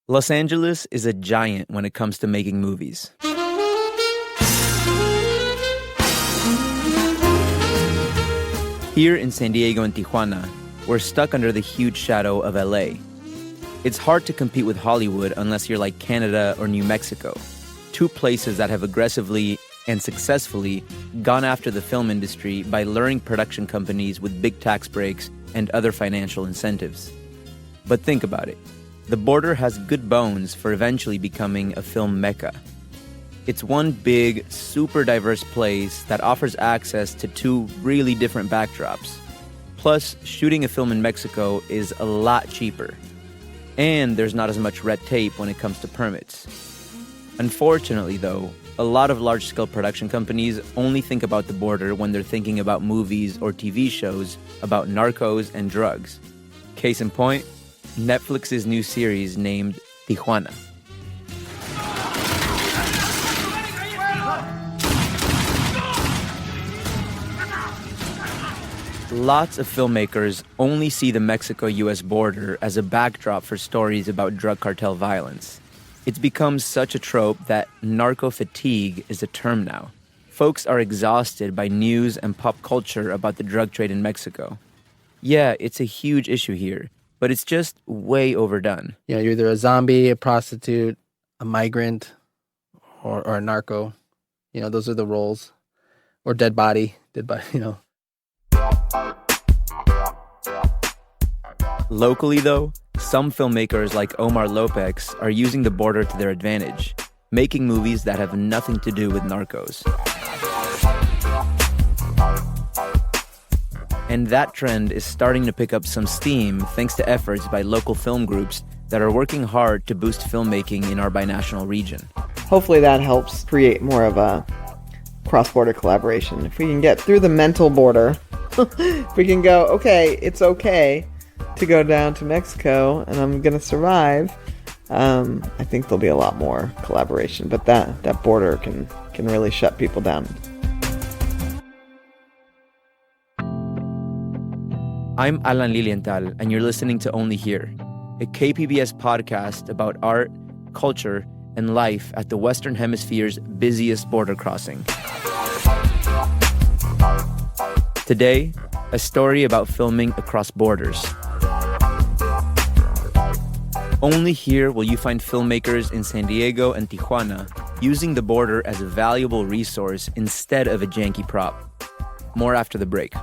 Los Angeles is a giant when it comes to making movies. Here in San Diego and Tijuana, we're stuck under the huge shadow of LA. It's hard to compete with Hollywood unless you're like Canada or New Mexico, two places that have aggressively and successfully gone after the film industry by luring production companies with big tax breaks and other financial incentives. But think about it. The border has good bones for eventually becoming a film mecca. It's one big, super diverse place that offers access to two really different backdrops. Plus, shooting a film in Mexico is a lot cheaper. And there's not as much red tape when it comes to permits. Unfortunately, though, a lot of large-scale production companies only think about the border when they're thinking about movies or TV shows about narcos and drugs. Case in point, Netflix's new series named Tijuana. Lots of filmmakers only see the Mexico-U.S. border as a backdrop for stories about drug cartel violence. It's become such a trope that narco fatigue is a term now. Folks are exhausted by news and pop culture about the drug trade in Mexico. Yeah, it's a huge issue here, but it's just way overdone. Yeah, you're either a zombie, a prostitute, a migrant, or a narco. You know, those are the roles. Or dead body, you know. Locally, though, some filmmakers like Omar Lopez are using the border to their advantage, making movies that have nothing to do with narcos. And that trend is starting to pick up some steam thanks to efforts by local film groups that are working hard to boost filmmaking in our binational region. Hopefully that helps create more of a cross-border collaboration. If we can get through the mental border, if we can go, okay, it's okay to go down to Mexico and I'm going to survive, I think there'll be a lot more collaboration. But that border can really shut people down. I'm Alan Lilienthal, and you're listening to Only Here, a KPBS podcast about art, culture, and life at the Western Hemisphere's busiest border crossing. Today, a story about filming across borders. Only here will you find filmmakers in San Diego and Tijuana using the border as a valuable resource instead of a janky prop. More after the break.